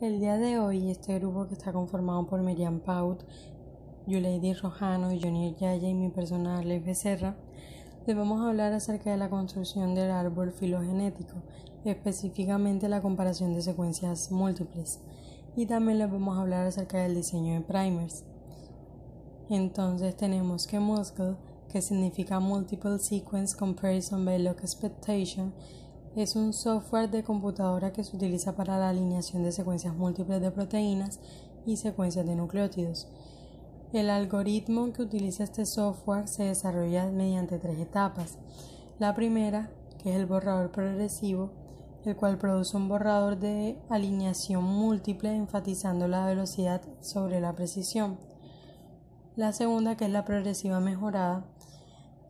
El día de hoy, este grupo que está conformado por Miriam Paut, Yuleidy Rojano, Junior Yaya y mi persona Arley Becerra, les vamos a hablar acerca de la construcción del árbol filogenético, específicamente la comparación de secuencias múltiples, y también les vamos a hablar acerca del diseño de primers. Entonces tenemos que MUSCLE, que significa Multiple Sequence Comparison by Log Expectation, es un software de computadora que se utiliza para la alineación de secuencias múltiples de proteínas y secuencias de nucleótidos. El algoritmo que utiliza este software se desarrolla mediante 3 etapas. La primera, que es el borrador progresivo, el cual produce un borrador de alineación múltiple enfatizando la velocidad sobre la precisión. La segunda, que es la progresiva mejorada,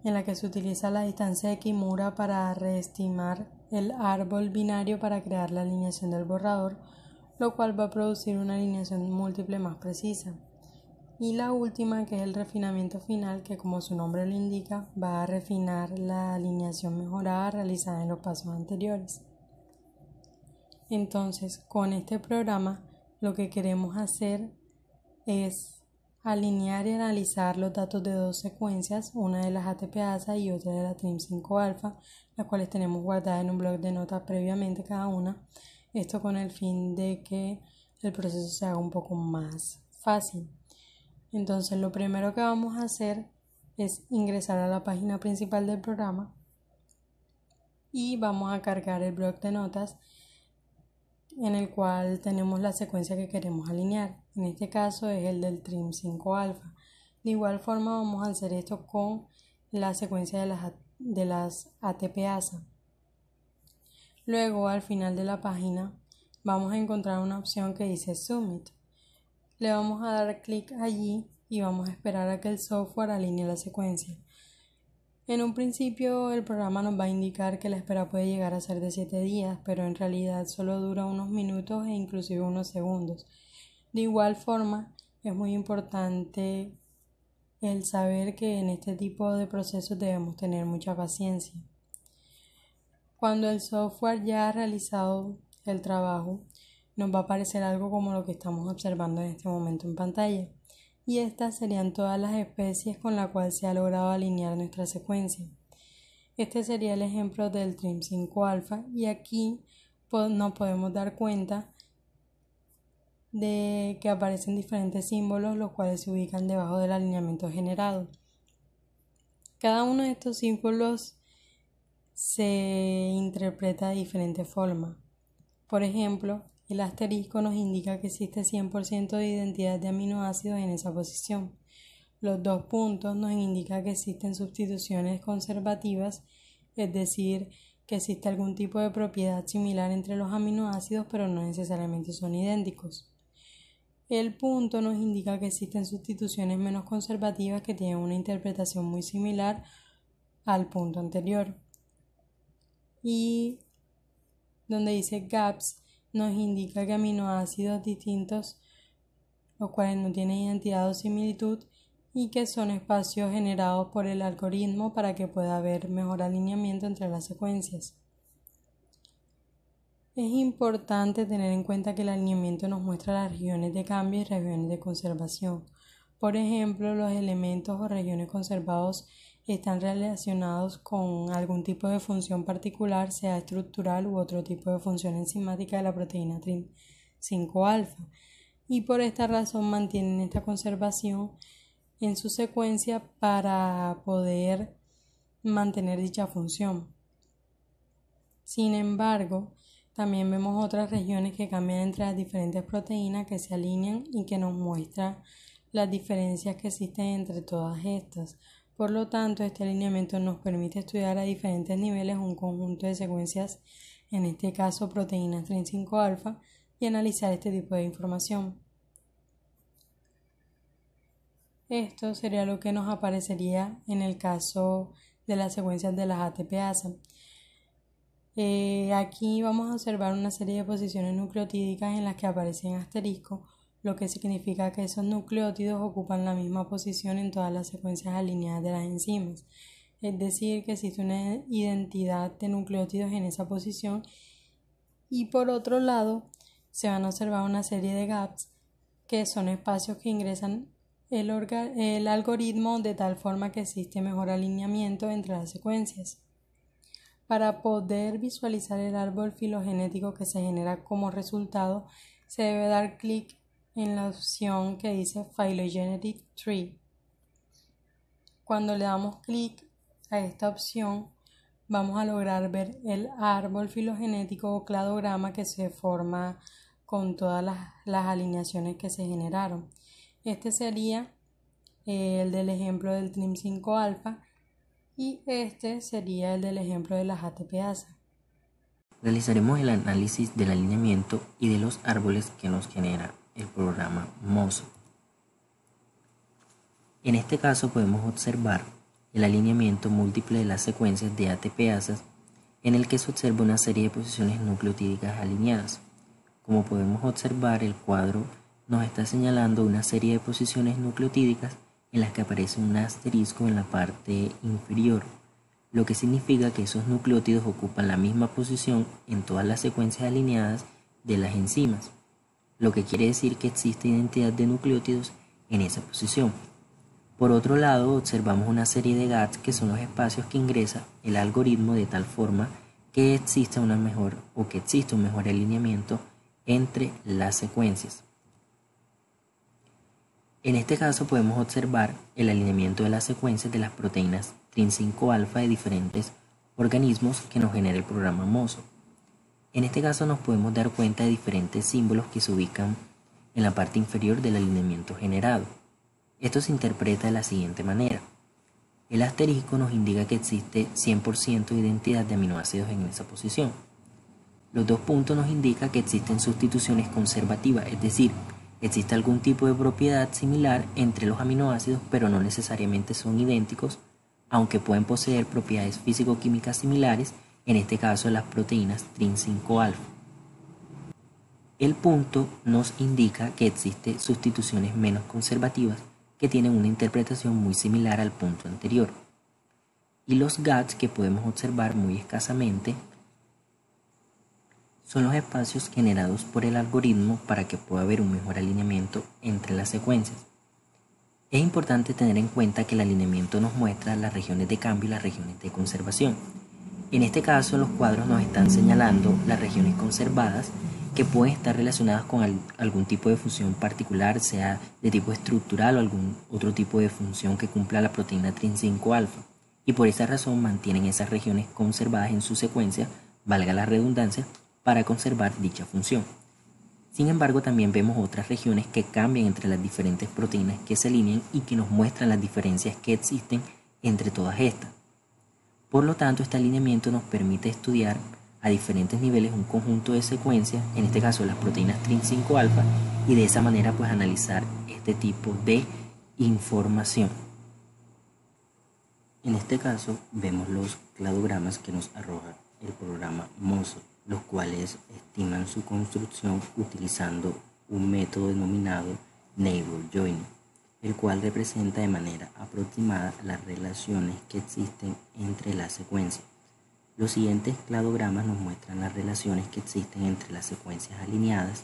en la que se utiliza la distancia de Kimura para reestimar el árbol binario para crear la alineación del borrador, lo cual va a producir una alineación múltiple más precisa. Y la última, que es el refinamiento final, que como su nombre lo indica, va a refinar la alineación mejorada realizada en los pasos anteriores. Entonces, con este programa, lo que queremos hacer es alinear y analizar los datos de dos secuencias, una de las ATPasa y otra de la TRIM5-alfa, las cuales tenemos guardadas en un bloc de notas previamente cada una, esto con el fin de que el proceso se haga un poco más fácil. Entonces, lo primero que vamos a hacer es ingresar a la página principal del programa y vamos a cargar el bloc de notas en el cual tenemos la secuencia que queremos alinear. En este caso es el del TRIM5-alfa. De igual forma vamos a hacer esto con la secuencia de las ATPasa. Luego, al final de la página, vamos a encontrar una opción que dice Submit. Le vamos a dar clic allí y vamos a esperar a que el software alinee la secuencia. En un principio el programa nos va a indicar que la espera puede llegar a ser de 7 días, pero en realidad solo dura unos minutos e inclusive unos segundos. De igual forma, es muy importante el saber que en este tipo de procesos debemos tener mucha paciencia. Cuando el software ya ha realizado el trabajo, nos va a aparecer algo como lo que estamos observando en este momento en pantalla. Y estas serían todas las especies con las cuales se ha logrado alinear nuestra secuencia. Este sería el ejemplo del TRIM5-alfa y aquí nos podemos dar cuenta de que aparecen diferentes símbolos los cuales se ubican debajo del alineamiento generado. Cada uno de estos símbolos se interpreta de diferente forma. Por ejemplo, el asterisco nos indica que existe 100% de identidad de aminoácidos en esa posición. Los 2 puntos nos indican que existen sustituciones conservativas, es decir, que existe algún tipo de propiedad similar entre los aminoácidos, pero no necesariamente son idénticos. El punto nos indica que existen sustituciones menos conservativas que tienen una interpretación muy similar al punto anterior. Y donde dice gaps, nos indica que aminoácidos distintos, los cuales no tienen identidad o similitud, y que son espacios generados por el algoritmo para que pueda haber mejor alineamiento entre las secuencias. Es importante tener en cuenta que el alineamiento nos muestra las regiones de cambio y regiones de conservación. Por ejemplo, los elementos o regiones conservados están relacionados con algún tipo de función particular, sea estructural u otro tipo de función enzimática de la proteína TRIM5-alfa, y por esta razón mantienen esta conservación en su secuencia para poder mantener dicha función. Sin embargo, también vemos otras regiones que cambian entre las diferentes proteínas que se alinean y que nos muestran las diferencias que existen entre todas estas. Por lo tanto, este alineamiento nos permite estudiar a diferentes niveles un conjunto de secuencias, en este caso proteínas TRIM5-alfa, y analizar este tipo de información. Esto sería lo que nos aparecería en el caso de las secuencias de las ATPasa. Aquí vamos a observar una serie de posiciones nucleotídicas en las que aparecen asteriscos, lo que significa que esos nucleótidos ocupan la misma posición en todas las secuencias alineadas de las enzimas. Es decir, que existe una identidad de nucleótidos en esa posición. Y por otro lado, se van a observar una serie de gaps que son espacios que ingresan el algoritmo de tal forma que existe mejor alineamiento entre las secuencias. Para poder visualizar el árbol filogenético que se genera como resultado, se debe dar clic en la opción que dice Phylogenetic Tree. Cuando le damos clic a esta opción, vamos a lograr ver el árbol filogenético o cladograma que se forma con todas las alineaciones que se generaron. Este sería el del ejemplo del TRIM5 alfa y este sería el del ejemplo de las ATPasa. Realizaremos el análisis del alineamiento y de los árboles que nos genera el programa Mozo. En este caso podemos observar el alineamiento múltiple de las secuencias de ATPasas en el que se observa una serie de posiciones nucleotídicas alineadas. Como podemos observar, el cuadro nos está señalando una serie de posiciones nucleotídicas en las que aparece un asterisco en la parte inferior, lo que significa que esos nucleótidos ocupan la misma posición en todas las secuencias alineadas de las enzimas, lo que quiere decir que existe identidad de nucleótidos en esa posición. Por otro lado, observamos una serie de gaps que son los espacios que ingresa el algoritmo de tal forma que exista un mejor alineamiento entre las secuencias. En este caso podemos observar el alineamiento de las secuencias de las proteínas TRIM5 alfa de diferentes organismos que nos genera el programa Mozo. En este caso nos podemos dar cuenta de diferentes símbolos que se ubican en la parte inferior del alineamiento generado. Esto se interpreta de la siguiente manera. El asterisco nos indica que existe 100% de identidad de aminoácidos en esa posición. Los dos puntos nos indican que existen sustituciones conservativas, es decir, existe algún tipo de propiedad similar entre los aminoácidos, pero no necesariamente son idénticos, aunque pueden poseer propiedades físico-químicas similares, en este caso las proteínas TRIM5 alfa. El punto nos indica que existen sustituciones menos conservativas que tienen una interpretación muy similar al punto anterior. Y los gaps que podemos observar muy escasamente son los espacios generados por el algoritmo para que pueda haber un mejor alineamiento entre las secuencias. Es importante tener en cuenta que el alineamiento nos muestra las regiones de cambio y las regiones de conservación. En este caso, los cuadros nos están señalando las regiones conservadas que pueden estar relacionadas con algún tipo de función particular, sea de tipo estructural o algún otro tipo de función que cumpla la proteína TRIM5 alfa, y por esa razón mantienen esas regiones conservadas en su secuencia, valga la redundancia, para conservar dicha función. Sin embargo, también vemos otras regiones que cambian entre las diferentes proteínas que se alinean y que nos muestran las diferencias que existen entre todas estas. Por lo tanto, este alineamiento nos permite estudiar a diferentes niveles un conjunto de secuencias, en este caso las proteínas TRIM5 alfa, y de esa manera pues analizar este tipo de información. En este caso vemos los cladogramas que nos arroja el programa Mozo, los cuales estiman su construcción utilizando un método denominado Neighbor Joining, el cual representa de manera aproximada las relaciones que existen entre las secuencias. Los siguientes cladogramas nos muestran las relaciones que existen entre las secuencias alineadas,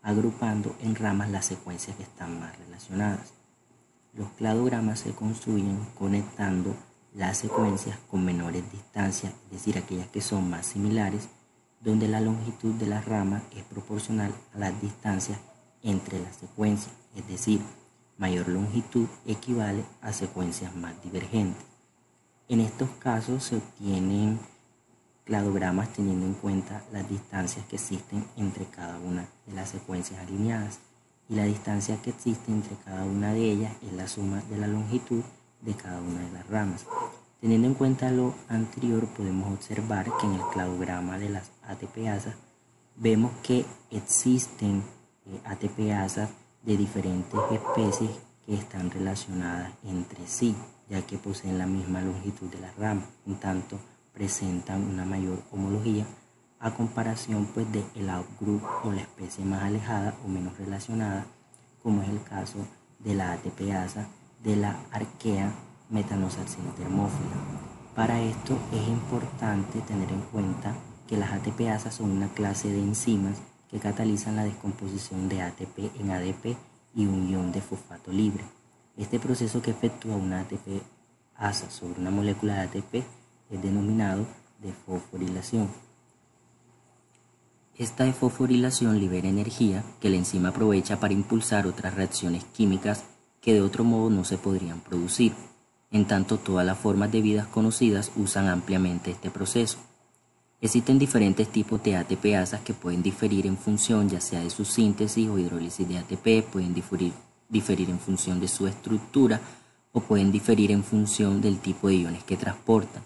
agrupando en ramas las secuencias que están más relacionadas. Los cladogramas se construyen conectando las secuencias con menores distancias, es decir, aquellas que son más similares, donde la longitud de la rama es proporcional a las distancias entre las secuencias, es decir, mayor longitud equivale a secuencias más divergentes. En estos casos se obtienen cladogramas teniendo en cuenta las distancias que existen entre cada una de las secuencias alineadas, y la distancia que existe entre cada una de ellas es la suma de la longitud de cada una de las ramas. Teniendo en cuenta lo anterior, podemos observar que en el cladograma de las ATPasas vemos que existen ATPasas de diferentes especies que están relacionadas entre sí, ya que poseen la misma longitud de las ramas, en tanto presentan una mayor homología a comparación pues del outgroup o la especie más alejada o menos relacionada, como es el caso de la ATPasa de la Archaea Metanosalcina thermophila. Para esto es importante tener en cuenta que las ATPasas son una clase de enzimas que catalizan la descomposición de ATP en ADP y un ion de fosfato libre. Este proceso que efectúa una ATP asa sobre una molécula de ATP es denominado desfosforilación. Esta desfosforilación libera energía que la enzima aprovecha para impulsar otras reacciones químicas que de otro modo no se podrían producir. En tanto, todas las formas de vida conocidas usan ampliamente este proceso. Existen diferentes tipos de ATP-asas que pueden diferir en función ya sea de su síntesis o hidrólisis de ATP, pueden diferir en función de su estructura o pueden diferir en función del tipo de iones que transportan.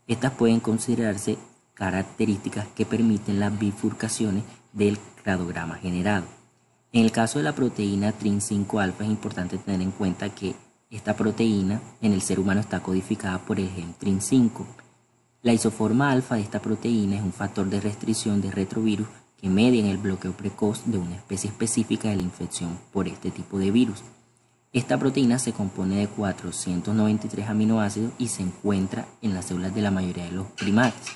Estas pueden considerarse características que permiten las bifurcaciones del cladograma generado. En el caso de la proteína TRIN5-alfa es importante tener en cuenta que esta proteína en el ser humano está codificada por el gen TRIN5. La isoforma alfa de esta proteína es un factor de restricción de retrovirus que media en el bloqueo precoz de una especie específica de la infección por este tipo de virus. Esta proteína se compone de 493 aminoácidos y se encuentra en las células de la mayoría de los primates.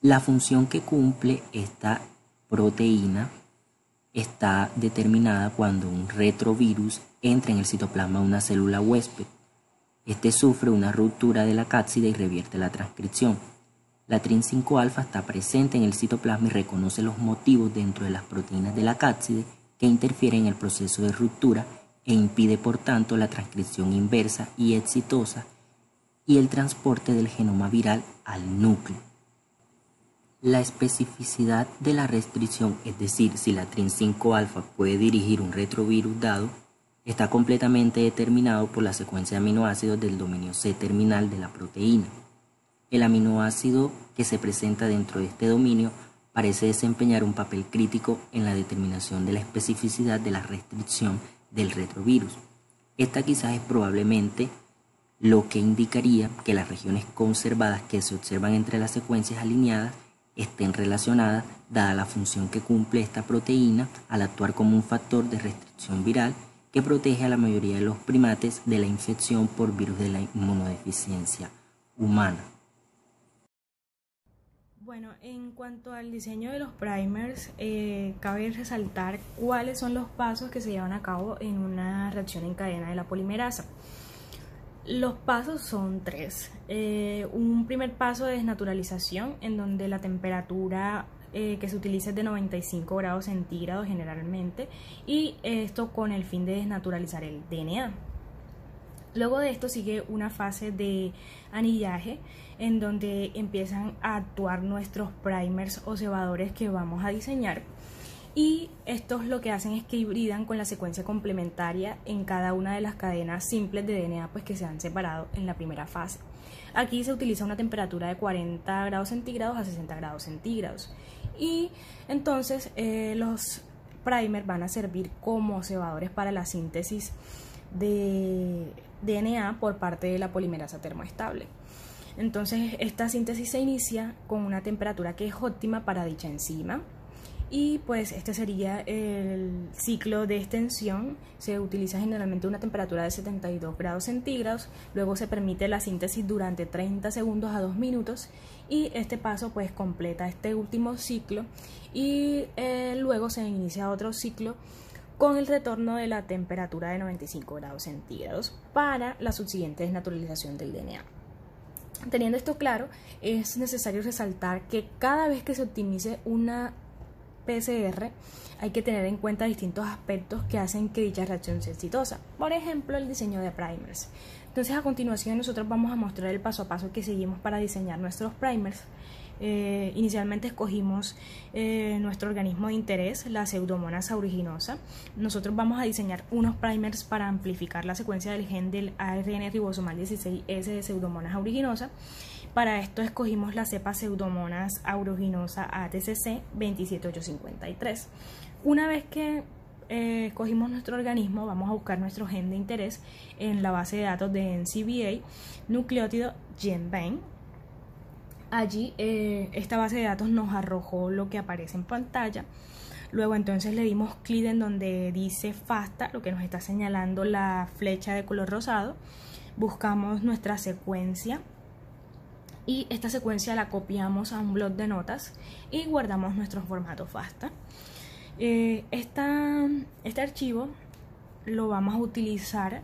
La función que cumple esta proteína está determinada cuando un retrovirus entra en el citoplasma de una célula huésped. Este sufre una ruptura de la cápside y revierte la transcripción. La TRIN5-alfa está presente en el citoplasma y reconoce los motivos dentro de las proteínas de la cápside que interfieren en el proceso de ruptura e impide por tanto la transcripción inversa y exitosa y el transporte del genoma viral al núcleo. La especificidad de la restricción, es decir, si la TRIN5-alfa puede dirigir un retrovirus dado, está completamente determinado por la secuencia de aminoácidos del dominio C-terminal de la proteína. El aminoácido que se presenta dentro de este dominio parece desempeñar un papel crítico en la determinación de la especificidad de la restricción del retrovirus. Esta quizás es probablemente lo que indicaría que las regiones conservadas que se observan entre las secuencias alineadas estén relacionadas, dada la función que cumple esta proteína al actuar como un factor de restricción viral que protege a la mayoría de los primates de la infección por virus de la inmunodeficiencia humana. Bueno, en cuanto al diseño de los primers, cabe resaltar cuáles son los pasos que se llevan a cabo en una reacción en cadena de la polimerasa. Los pasos son tres. Un primer paso de desnaturalización, en donde la temperatura que se utiliza es de 95 grados centígrados generalmente, y esto con el fin de desnaturalizar el DNA. Luego de esto sigue una fase de anillaje, en donde empiezan a actuar nuestros primers o cebadores que vamos a diseñar, y estos lo que hacen es que hibridan con la secuencia complementaria en cada una de las cadenas simples de DNA pues que se han separado en la primera fase. Aquí se utiliza una temperatura de 40 grados centígrados a 60 grados centígrados, y entonces los primers van a servir como cebadores para la síntesis de DNA por parte de la polimerasa termoestable. Entonces esta síntesis se inicia con una temperatura que es óptima para dicha enzima, y pues este sería el ciclo de extensión. Se utiliza generalmente una temperatura de 72 grados centígrados, luego se permite la síntesis durante 30 segundos a 2 minutos, y este paso pues completa este último ciclo, y luego se inicia otro ciclo con el retorno de la temperatura de 95 grados centígrados para la subsiguiente desnaturalización del DNA. Teniendo esto claro, es necesario resaltar que cada vez que se optimice una PCR hay que tener en cuenta distintos aspectos que hacen que dicha reacción sea exitosa. Por ejemplo, el diseño de primers. Entonces, a continuación nosotros vamos a mostrar el paso a paso que seguimos para diseñar nuestros primers. Inicialmente escogimos nuestro organismo de interés, la Pseudomonas aeruginosa. Nosotros vamos a diseñar unos primers para amplificar la secuencia del gen del ARN ribosomal 16S de Pseudomonas aeruginosa. Para esto escogimos la cepa Pseudomonas aeruginosa ATCC 27853. Una vez que escogimos nuestro organismo, vamos a buscar nuestro gen de interés en la base de datos de NCBA, nucleótido GenBank. Allí esta base de datos nos arrojó lo que aparece en pantalla. Luego entonces le dimos clic en donde dice FASTA, lo que nos está señalando la flecha de color rosado. Buscamos nuestra secuencia y esta secuencia la copiamos a un bloc de notas y guardamos nuestro formato FASTA. Este archivo lo vamos a utilizar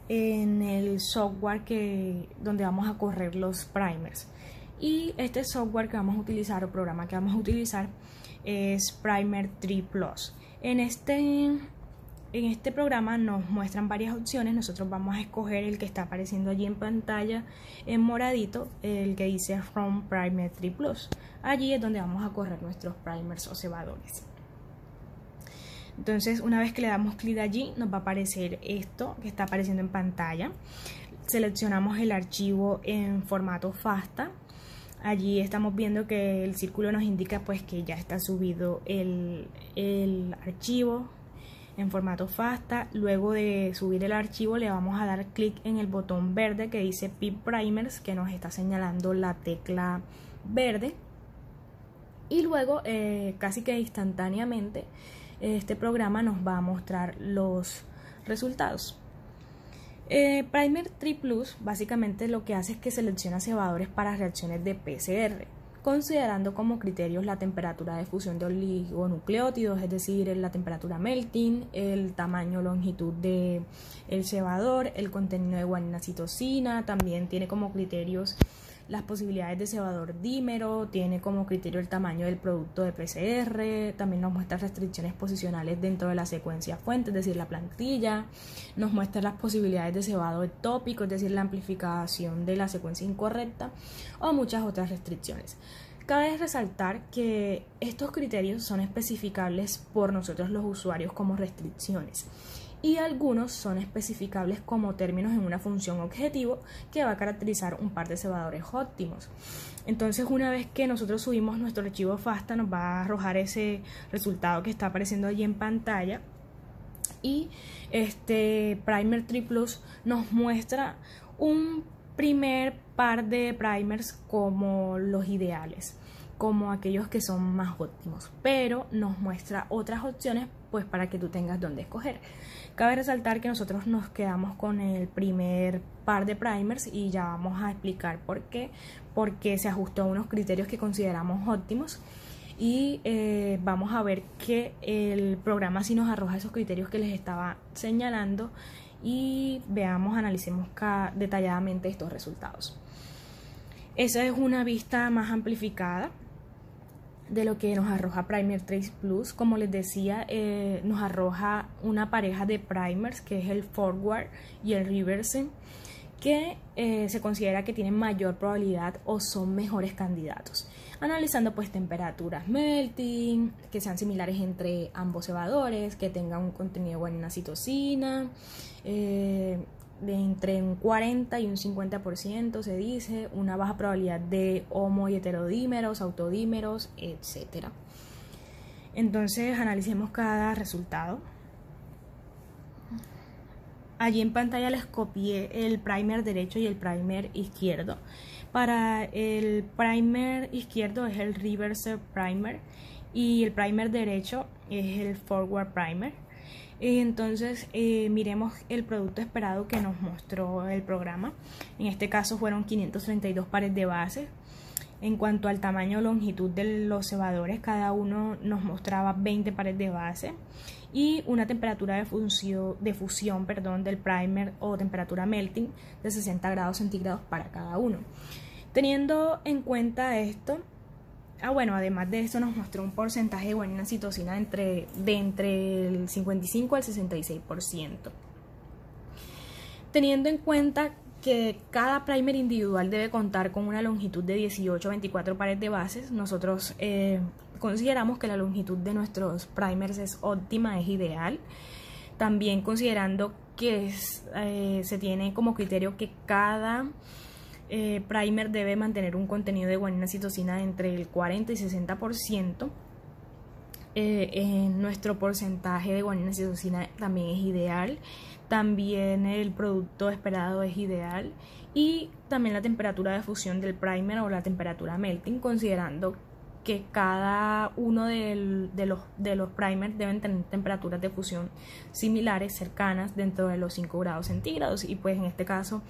en el software donde vamos a correr los primers, y este software que vamos a utilizar o programa que vamos a utilizar es Primer 3 Plus. En este programa nos muestran varias opciones. Nosotros vamos a escoger el que está apareciendo allí en pantalla en moradito, el que dice From Primer 3 Plus. Allí es donde vamos a correr nuestros primers o cebadores. Entonces, una vez que le damos clic allí, nos va a aparecer esto que está apareciendo en pantalla. Seleccionamos el archivo en formato FASTA. Allí estamos viendo que el círculo nos indica pues que ya está subido el archivo en formato FASTA. Luego de subir el archivo le vamos a dar clic en el botón verde que dice Pip Primers, que nos está señalando la tecla verde, y luego casi que instantáneamente este programa nos va a mostrar los resultados. Primer 3 Plus básicamente lo que hace es que selecciona cebadores para reacciones de PCR, considerando como criterios la temperatura de fusión de oligonucleótidos, es decir, la temperatura melting, el tamaño o longitud del cebador, el contenido de guanina citosina. También tiene como criterios las posibilidades de cebador dímero, tiene como criterio el tamaño del producto de PCR, también nos muestra restricciones posicionales dentro de la secuencia fuente, es decir, la plantilla, nos muestra las posibilidades de cebado ectópico, es decir, la amplificación de la secuencia incorrecta, o muchas otras restricciones. Cabe resaltar que estos criterios son especificables por nosotros los usuarios como restricciones, y algunos son especificables como términos en una función objetivo que va a caracterizar un par de cebadores óptimos. Entonces, una vez que nosotros subimos nuestro archivo FASTA, nos va a arrojar ese resultado que está apareciendo allí en pantalla, y este Primer 3 Plus nos muestra un primer par de primers como los ideales, como aquellos que son más óptimos, pero nos muestra otras opciones pues para que tú tengas donde escoger. Cabe resaltar que nosotros nos quedamos con el primer par de primers y ya vamos a explicar por qué, porque se ajustó a unos criterios que consideramos óptimos, y vamos a ver que el programa sí nos arroja esos criterios que les estaba señalando, y veamos, analicemos detalladamente estos resultados. Esa es una vista más amplificada de lo que nos arroja Primer 3 Plus. Como les decía, nos arroja una pareja de primers que es el forward y el reverse, que se considera que tienen mayor probabilidad o son mejores candidatos, analizando pues temperaturas melting que sean similares entre ambos cebadores, que tengan un contenido de guanina citosina de entre un 40 y un 50%, se dice, una baja probabilidad de homo y heterodímeros, autodímeros, etc. Entonces analicemos cada resultado. Allí en pantalla les copié el primer derecho y el primer izquierdo. Para el primer izquierdo es el reverse primer y el primer derecho es el forward primer. Entonces miremos el producto esperado que nos mostró el programa. En este caso fueron 532 pares de bases. En cuanto al tamaño o longitud de los cebadores, cada uno nos mostraba 20 pares de base y una temperatura de fusión del primer o temperatura melting de 60 grados centígrados para cada uno. Teniendo en cuenta esto, además de esto nos mostró un porcentaje de guanina citosina de entre el 55 al 66%. Teniendo en cuenta que cada primer individual debe contar con una longitud de 18 a 24 pares de bases, nosotros consideramos que la longitud de nuestros primers es óptima, es ideal. También considerando que se tiene como criterio que cada primer debe mantener un contenido de guanina citosina entre el 40 y 60%. Nuestro porcentaje de guanina citosina también es ideal, también el producto esperado es ideal, y también la temperatura de fusión del primer o la temperatura melting, considerando que cada uno de los primers deben tener temperaturas de fusión similares, cercanas, dentro de los 5 grados centígrados, y pues en este caso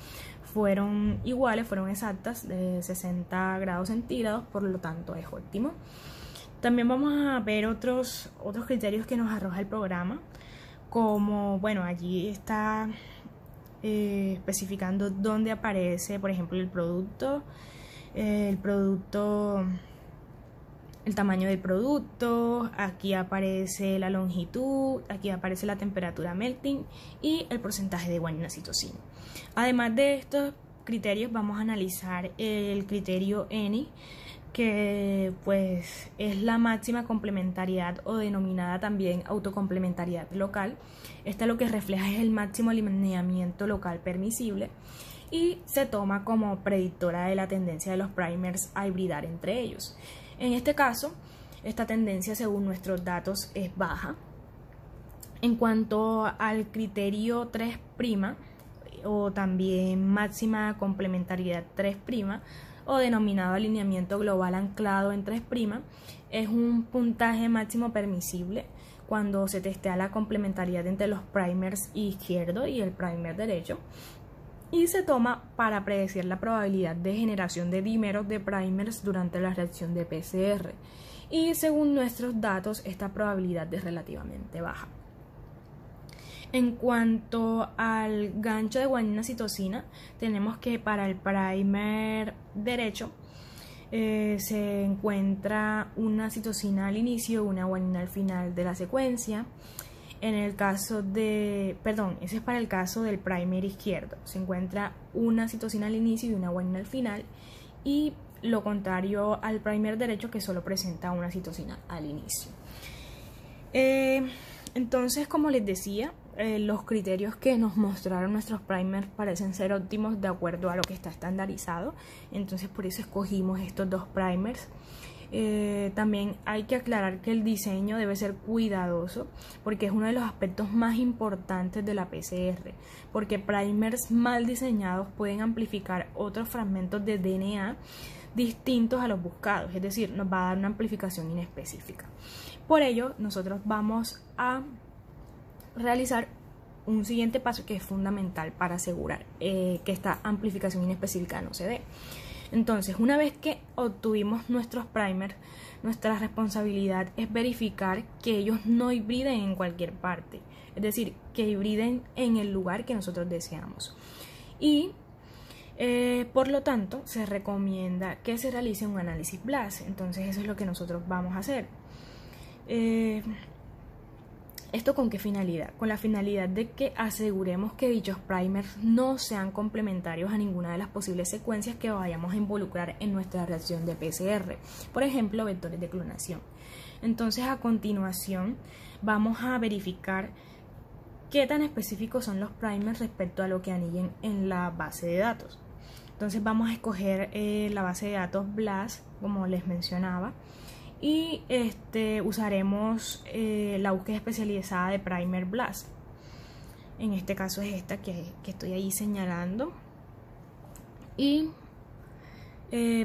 fueron iguales, fueron exactas, de 60 grados centígrados, por lo tanto es óptimo. También vamos a ver otros criterios que nos arroja el programa, como, bueno, allí está especificando dónde aparece, por ejemplo, el tamaño del producto, aquí aparece la longitud, aquí aparece la temperatura melting y el porcentaje de guanina-citosina. Además de estos criterios, vamos a analizar el criterio ENI, que pues es la máxima complementariedad, o denominada también autocomplementariedad local. Esta lo que refleja es el máximo alineamiento local permisible y se toma como predictora de la tendencia de los primers a hibridar entre ellos. En este caso, esta tendencia, según nuestros datos, es baja. En cuanto al criterio 3', o también máxima complementariedad 3', o denominado alineamiento global anclado en 3', es un puntaje máximo permisible cuando se testea la complementariedad entre los primers izquierdo y el primer derecho, y se toma para predecir la probabilidad de generación de dímeros de primers durante la reacción de PCR, y según nuestros datos esta probabilidad es relativamente baja. En cuanto al gancho de guanina-citosina, tenemos que para el primer derecho se encuentra una citosina al inicio, una guanina al final de la secuencia. En el caso de, ese es para el caso del primer izquierdo, se encuentra una citosina al inicio y una guanina al final, y lo contrario al primer derecho, que solo presenta una citosina al inicio. Entonces, como les decía, los criterios que nos mostraron nuestros primers parecen ser óptimos de acuerdo a lo que está estandarizado, entonces por eso escogimos estos dos primers. También hay que aclarar que el diseño debe ser cuidadoso, porque es uno de los aspectos más importantes de la PCR, porque primers mal diseñados pueden amplificar otros fragmentos de DNA distintos a los buscados, es decir, nos va a dar una amplificación inespecífica. Por ello, nosotros vamos a realizar un siguiente paso que es fundamental para asegurar que esta amplificación inespecífica no se dé. Entonces, una vez que obtuvimos nuestros primers, nuestra responsabilidad es verificar que ellos no hibriden en cualquier parte, es decir, que hibriden en el lugar que nosotros deseamos. Y por lo tanto, se recomienda que se realice un análisis BLAST. Entonces, eso es lo que nosotros vamos a hacer. ¿Esto con qué finalidad? Con la finalidad de que aseguremos que dichos primers no sean complementarios a ninguna de las posibles secuencias que vayamos a involucrar en nuestra reacción de PCR, por ejemplo, vectores de clonación. Entonces, a continuación, vamos a verificar qué tan específicos son los primers respecto a lo que anillen en la base de datos. Entonces, vamos a escoger la base de datos BLAST, como les mencionaba, y usaremos la búsqueda especializada de primer BLAST. En este caso es esta que estoy ahí señalando, y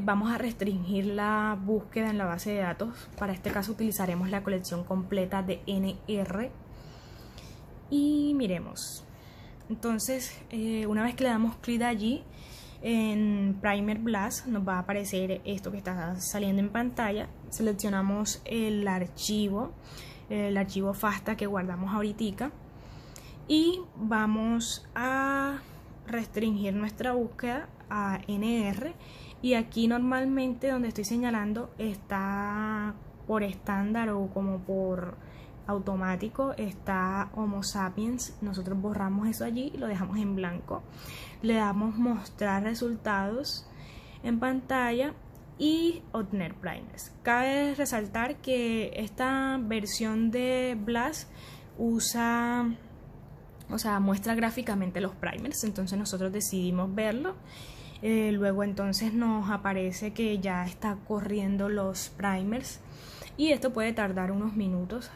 vamos a restringir la búsqueda en la base de datos. Para este caso utilizaremos la colección completa de NR, y miremos. Entonces, una vez que le damos clic allí en Primer BLAST, nos va a aparecer esto que está saliendo en pantalla. Seleccionamos el archivo FASTA que guardamos ahorita, y vamos a restringir nuestra búsqueda a NR, y aquí normalmente donde estoy señalando está por estándar o como por automático, está Homo sapiens. Nosotros borramos eso allí y lo dejamos en blanco. Le damos mostrar resultados en pantalla y obtener primers. Cabe resaltar que esta versión de BLAST muestra gráficamente los primers, entonces nosotros decidimos verlo. Luego entonces nos aparece que ya está corriendo los primers, y esto puede tardar unos minutos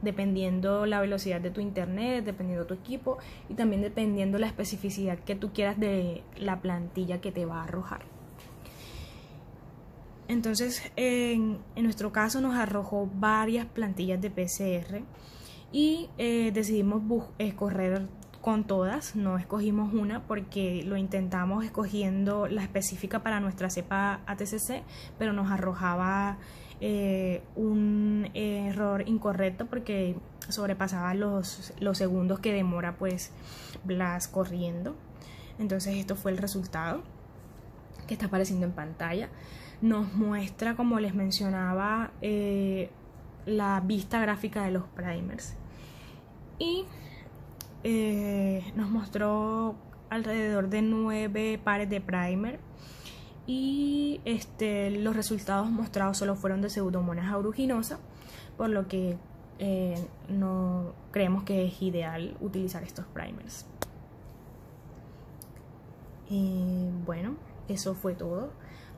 dependiendo la velocidad de tu internet, dependiendo tu equipo, y también dependiendo la especificidad que tú quieras de la plantilla que te va a arrojar. Entonces, en nuestro caso nos arrojó varias plantillas de PCR y decidimos correr con todas, no escogimos una porque lo intentamos escogiendo la específica para nuestra cepa ATCC, pero nos arrojaba un error incorrecto porque sobrepasaba los segundos que demora pues Blast corriendo. Entonces esto fue el resultado que está apareciendo en pantalla. Nos muestra, como les mencionaba, la vista gráfica de los primers y nos mostró alrededor de 9 pares de primer y los resultados mostrados solo fueron de Pseudomonas aeruginosa, por lo que no creemos que es ideal utilizar estos primers. Bueno, eso fue todo.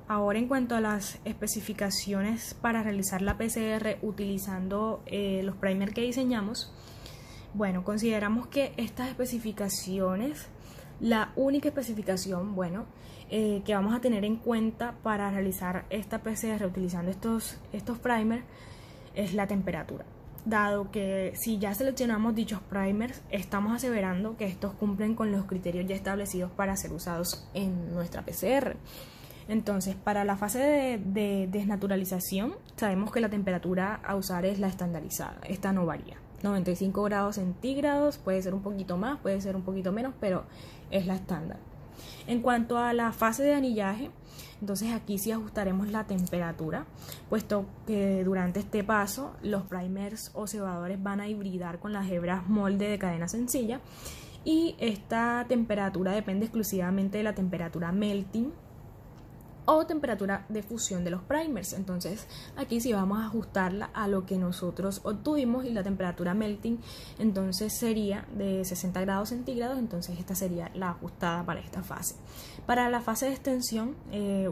Ahora, en cuanto a las especificaciones para realizar la PCR utilizando los primers que diseñamos, bueno, consideramos que estas especificaciones, la única especificación, que vamos a tener en cuenta para realizar esta PCR utilizando estos primers es la temperatura, dado que si ya seleccionamos dichos primers, estamos aseverando que estos cumplen con los criterios ya establecidos para ser usados en nuestra PCR. Entonces, para la fase de desnaturalización, sabemos que la temperatura a usar es la estandarizada. Esta no varía. 95 grados centígrados, puede ser un poquito más, puede ser un poquito menos, pero es la estándar. En cuanto a la fase de anillaje, entonces aquí sí ajustaremos la temperatura, puesto que durante este paso los primers o cebadores van a hibridar con las hebras molde de cadena sencilla y esta temperatura depende exclusivamente de la temperatura melting o temperatura de fusión de los primers. Entonces aquí sí vamos a ajustarla a lo que nosotros obtuvimos, y la temperatura melting entonces sería de 60 grados centígrados, entonces esta sería la ajustada para esta fase. Para la fase de extensión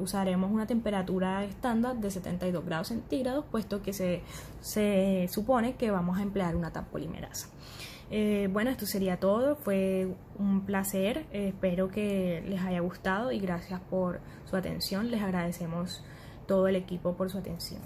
usaremos una temperatura estándar de 72 grados centígrados, puesto que se supone que vamos a emplear una TAP polimerasa. Bueno, esto sería todo, fue un placer, espero que les haya gustado y gracias por su atención, les agradecemos todo el equipo por su atención.